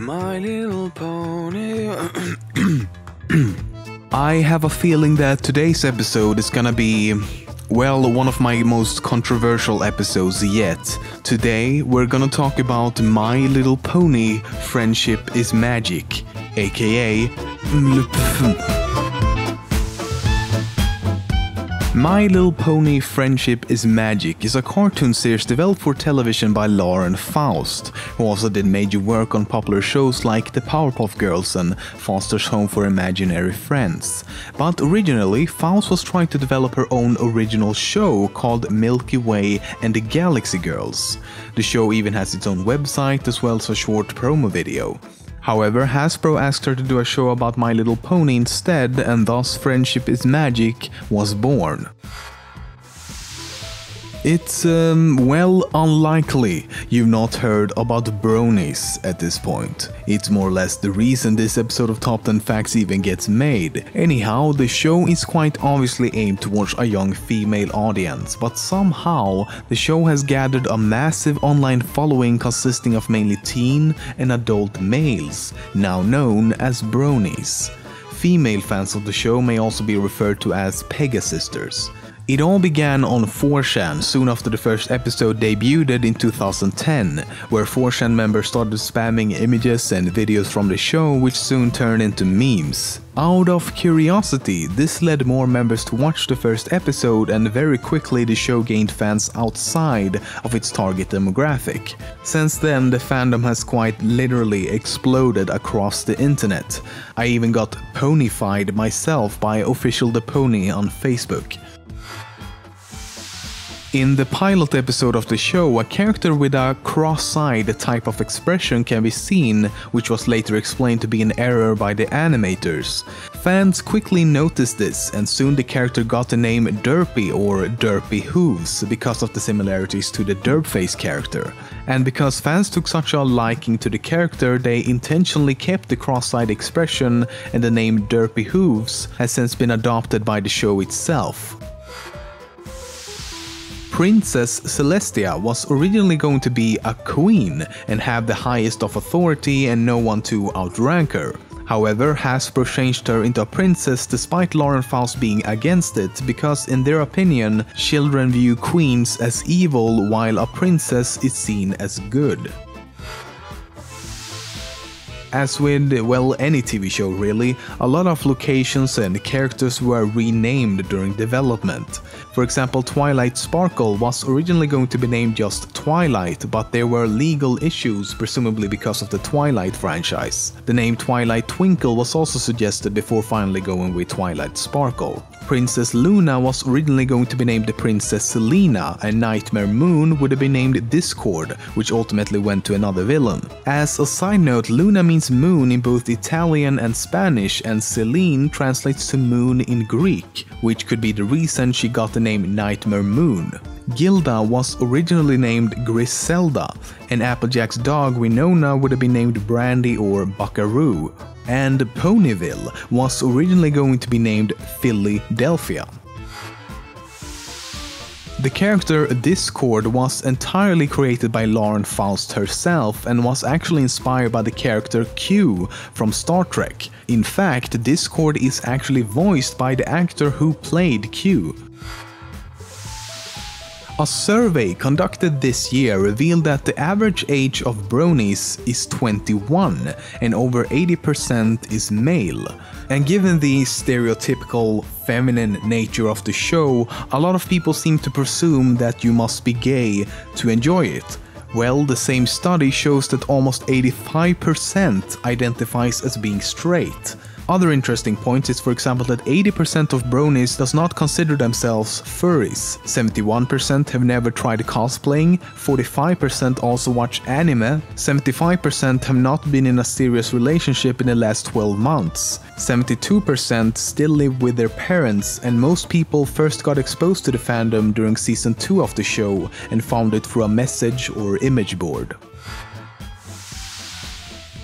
My Little Pony. I have a feeling that today's episode is gonna be, well, one of my most controversial episodes yet. Today, we're gonna talk about My Little Pony Friendship is Magic, aka My Little Pony Friendship is Magic is a cartoon series developed for television by Lauren Faust, who also did major work on popular shows like The Powerpuff Girls and Foster's Home for Imaginary Friends. But originally, Faust was trying to develop her own original show called Milky Way and the Galaxy Girls. The show even has its own website as well as a short promo video. However, Hasbro asked her to do a show about My Little Pony instead, and thus Friendship is Magic was born. It's, well, unlikely you've not heard about bronies at this point. It's more or less the reason this episode of Top 10 Facts even gets made. Anyhow, the show is quite obviously aimed towards a young female audience, but somehow the show has gathered a massive online following consisting of mainly teen and adult males, now known as bronies. Female fans of the show may also be referred to as Pegasisters. It all began on 4chan soon after the first episode debuted in 2010, where 4chan members started spamming images and videos from the show, which soon turned into memes. Out of curiosity, this led more members to watch the first episode, and very quickly the show gained fans outside of its target demographic. Since then, the fandom has quite literally exploded across the internet. I even got ponyfied myself by Official the Pony on Facebook. In the pilot episode of the show, a character with a cross-eyed type of expression can be seen, which was later explained to be an error by the animators. Fans quickly noticed this, and soon the character got the name Derpy or Derpy Hooves because of the similarities to the Derpface character. And because fans took such a liking to the character, they intentionally kept the cross-eyed expression, and the name Derpy Hooves has since been adopted by the show itself. Princess Celestia was originally going to be a queen and have the highest of authority and no one to outrank her. However, Hasbro changed her into a princess despite Lauren Faust being against it, because in their opinion, children view queens as evil while a princess is seen as good. As with, well, any TV show really, a lot of locations and characters were renamed during development. For example, Twilight Sparkle was originally going to be named just Twilight, but there were legal issues, presumably because of the Twilight franchise. The name Twilight Twinkle was also suggested before finally going with Twilight Sparkle. Princess Luna was originally going to be named Princess Selena, and Nightmare Moon would have been named Discord, which ultimately went to another villain. As a side note, Luna means moon in both Italian and Spanish, and Selene translates to moon in Greek, which could be the reason she got the name Nightmare Moon. Gilda was originally named Griselda, and Applejack's dog Winona would have been named Brandy or Buckaroo, and Ponyville was originally going to be named Philadelphia. The character Discord was entirely created by Lauren Faust herself and was actually inspired by the character Q from Star Trek. In fact, Discord is actually voiced by the actor who played Q. A survey conducted this year revealed that the average age of bronies is 21 and over 80% is male. And given the stereotypical feminine nature of the show, a lot of people seem to presume that you must be gay to enjoy it. Well, the same study shows that almost 85% identifies as being straight. Other interesting points is, for example, that 80% of bronies does not consider themselves furries, 71% have never tried cosplaying, 45% also watch anime, 75% have not been in a serious relationship in the last 12 months, 72% still live with their parents, and most people first got exposed to the fandom during season 2 of the show and found it through a message or image board.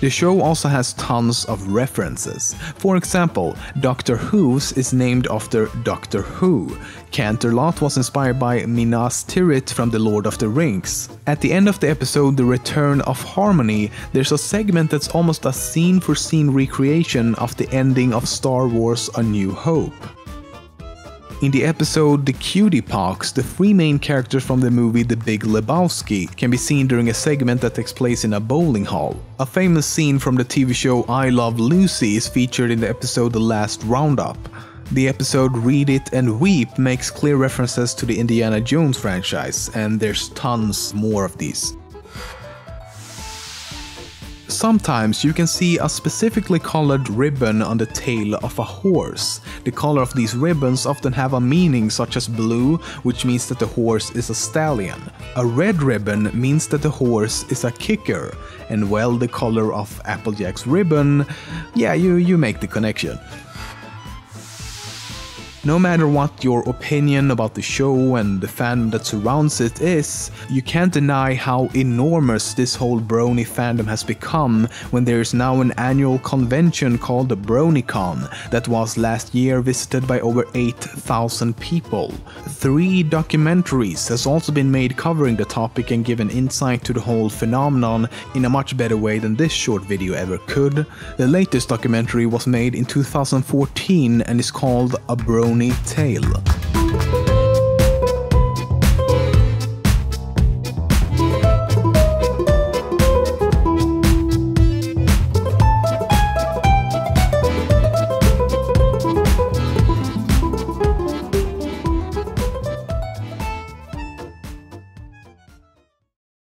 The show also has tons of references. For example, Doctor Who's is named after Doctor Who. Canterlot was inspired by Minas Tirith from The Lord of the Rings. At the end of the episode The Return of Harmony, there's a segment that's almost a scene-for-scene recreation of the ending of Star Wars A New Hope. In the episode The Cutie Pox, the three main characters from the movie The Big Lebowski can be seen during a segment that takes place in a bowling hall. A famous scene from the TV show I Love Lucy is featured in the episode The Last Roundup. The episode Read It and Weep makes clear references to the Indiana Jones franchise, and there's tons more of these. Sometimes you can see a specifically colored ribbon on the tail of a horse. The color of these ribbons often have a meaning such as blue, which means that the horse is a stallion. A red ribbon means that the horse is a kicker. And well, the color of Applejack's ribbon, yeah, you make the connection. No matter what your opinion about the show and the fandom that surrounds it is, you can't deny how enormous this whole brony fandom has become when there is now an annual convention called the BronyCon that was last year visited by over 8,000 people. 3 documentaries has also been made covering the topic and given insight to the whole phenomenon in a much better way than this short video ever could. The latest documentary was made in 2014 and is called A Brony Tale.